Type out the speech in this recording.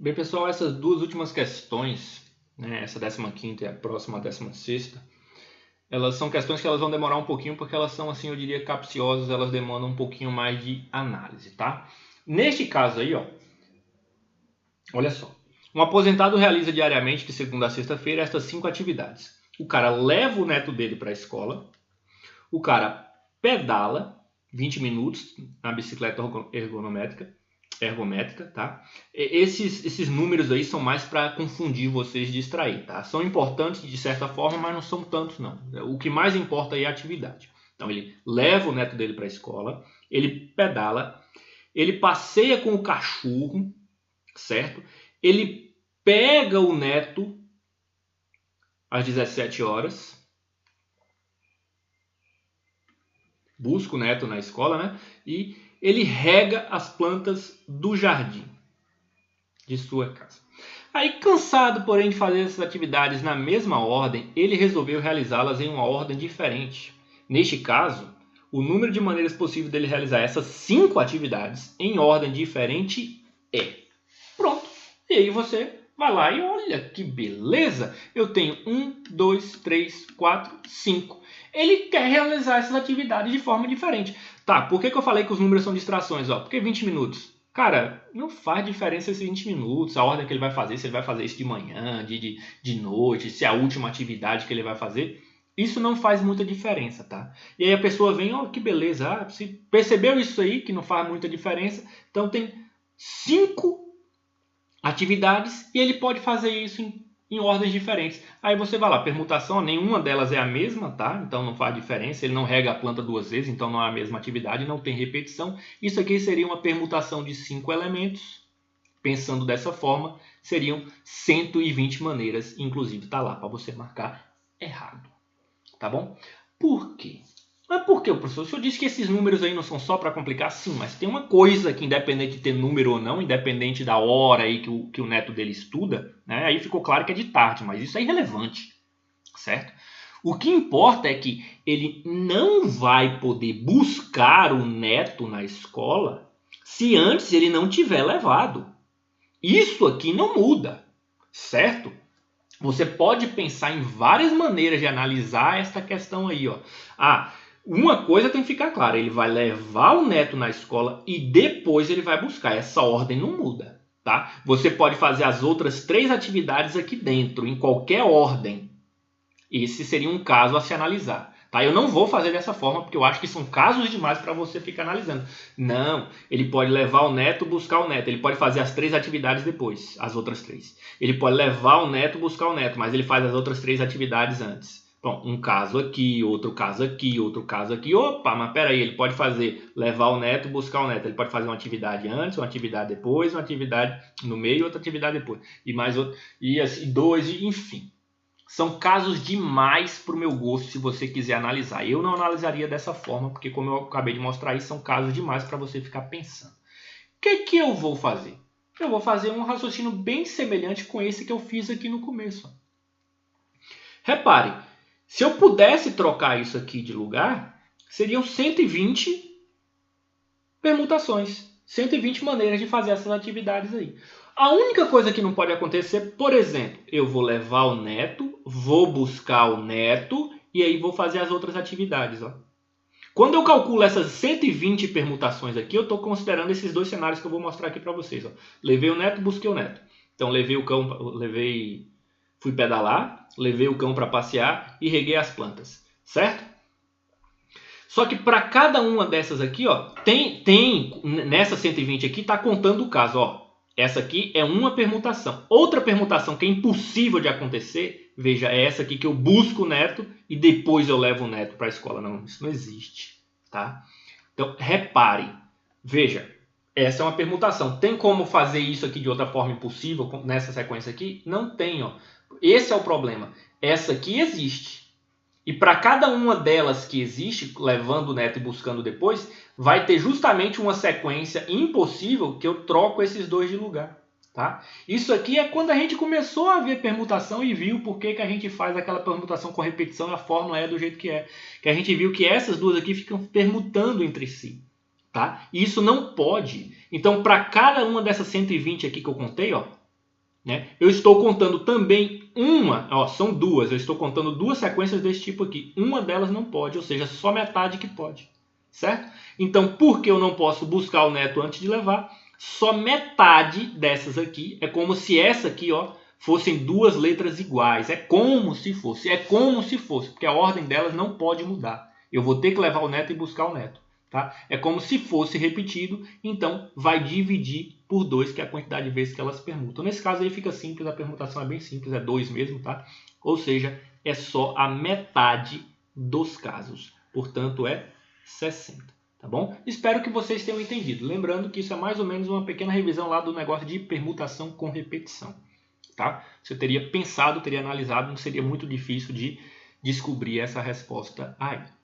Bem, pessoal, essas duas últimas questões, né, essa 15ª e a próxima 16ª, elas são questões que elas vão demorar um pouquinho, porque elas são, assim, eu diria, capciosas, elas demandam um pouquinho mais de análise, tá? Neste caso aí, ó, olha só. Um aposentado realiza diariamente, de segunda a sexta-feira, estas 5 atividades. O cara leva o neto dele para a escola, o cara pedala 20 minutos na bicicleta ergométrica, tá? Esses números aí são mais para confundir vocês e distrair, tá? São importantes de certa forma, mas não são tantos não. O que mais importa aí é a atividade. Então ele leva o neto dele para a escola, ele pedala, ele passeia com o cachorro, certo? Ele pega o neto às 17 horas, busca o neto na escola, né? E ele rega as plantas do jardim de sua casa. Aí, cansado, porém, de fazer essas atividades na mesma ordem, ele resolveu realizá-las em uma ordem diferente. Neste caso, o número de maneiras possíveis dele realizar essas 5 atividades em ordem diferente é... Pronto. E aí você vai lá e olha que beleza. Eu tenho 1, 2, 3, 4, 5. Ele quer realizar essas atividades de forma diferente. Tá, por que eu falei que os números são distrações? Ó, porque 20 minutos. Cara, não faz diferença esses 20 minutos, a ordem que ele vai fazer, se ele vai fazer isso de manhã, de noite, se é a última atividade que ele vai fazer. Isso não faz muita diferença, tá? E aí a pessoa vem, ó, que beleza, se percebeu isso aí, que não faz muita diferença, então tem 5 atividades e ele pode fazer isso em ordens diferentes. Aí você vai lá, permutação, nenhuma delas é a mesma, tá? Então não faz diferença, ele não rega a planta 2 vezes, então não é a mesma atividade, não tem repetição. Isso aqui seria uma permutação de 5 elementos. Pensando dessa forma, seriam 120 maneiras, inclusive tá lá para você marcar errado. Tá bom? Por quê? Mas por que, professor? O senhor disse que esses números aí não são só para complicar? Sim, mas tem uma coisa que, independente de ter número ou não, independente da hora aí que o neto dele estuda, né, aí ficou claro que é de tarde, mas isso é irrelevante, certo? O que importa é que ele não vai poder buscar o neto na escola se antes ele não tiver levado. Isso aqui não muda, certo? Você pode pensar em várias maneiras de analisar esta questão aí, ó. Uma coisa tem que ficar clara, ele vai levar o neto na escola e depois ele vai buscar. Essa ordem não muda, tá? Você pode fazer as outras 3 atividades aqui dentro, em qualquer ordem. Esse seria um caso a se analisar, tá? Eu não vou fazer dessa forma, porque eu acho que são casos demais para você ficar analisando. Não, ele pode levar o neto, buscar o neto. Ele pode fazer as 3 atividades depois, as outras 3. Ele pode levar o neto, buscar o neto, mas ele faz as outras 3 atividades antes. Bom, um caso aqui, outro caso aqui, outro caso aqui. Opa, mas peraí, ele pode fazer, levar o neto, buscar o neto. Ele pode fazer uma atividade antes, uma atividade depois, uma atividade no meio, outra atividade depois. E mais outra, e assim, 2, enfim. São casos demais para o meu gosto se você quiser analisar. Eu não analisaria dessa forma, porque como eu acabei de mostrar aí, são casos demais para você ficar pensando. O que eu vou fazer? Eu vou fazer um raciocínio bem semelhante com esse que eu fiz aqui no começo. Repare, se eu pudesse trocar isso aqui de lugar, seriam 120 permutações, 120 maneiras de fazer essas atividades aí. A única coisa que não pode acontecer, por exemplo, eu vou levar o neto, vou buscar o neto e aí vou fazer as outras atividades. Ó. Quando eu calculo essas 120 permutações aqui, eu estou considerando esses 2 cenários que eu vou mostrar aqui para vocês. Ó. Levei o neto, busquei o neto. Então levei o cão, fui pedalar, levei o cão para passear e reguei as plantas, certo? Só que para cada uma dessas aqui, ó, tem nessa 120 aqui está contando o caso, ó. Essa aqui é uma permutação. Outra permutação que é impossível de acontecer, veja, é essa aqui que eu busco o neto e depois eu levo o neto para a escola. Não, isso não existe, tá? Então, repare, veja, essa é uma permutação. Tem como fazer isso aqui de outra forma impossível nessa sequência aqui? Não tem, ó. Esse é o problema. Essa aqui existe. E para cada uma delas que existe, levando o neto e buscando depois, vai ter justamente uma sequência impossível que eu troco esses 2 de lugar. Tá? Isso aqui é quando a gente começou a ver permutação e viu por que a gente faz aquela permutação com repetição e a fórmula é do jeito que é. Que a gente viu que essas 2 aqui ficam permutando entre si. Tá? E isso não pode. Então, para cada uma dessas 120 aqui que eu contei, ó, né? Eu estou contando também são duas, eu estou contando duas sequências desse tipo aqui. Uma delas não pode, ou seja, só metade que pode, certo? Então, por que eu não posso buscar o neto antes de levar? Só metade dessas aqui, é como se essa aqui, fossem duas letras iguais. É como se fosse, porque a ordem delas não pode mudar. Eu vou ter que levar o neto e buscar o neto. Tá? É como se fosse repetido, então vai dividir por 2, que é a quantidade de vezes que elas permutam. Nesse caso aí fica simples, a permutação é bem simples, é 2 mesmo, tá? Ou seja, é só a metade dos casos. Portanto, é 60, tá bom? Espero que vocês tenham entendido. Lembrando que isso é mais ou menos uma pequena revisão lá do negócio de permutação com repetição, tá? Se eu teria pensado, teria analisado, não seria muito difícil de descobrir essa resposta aí.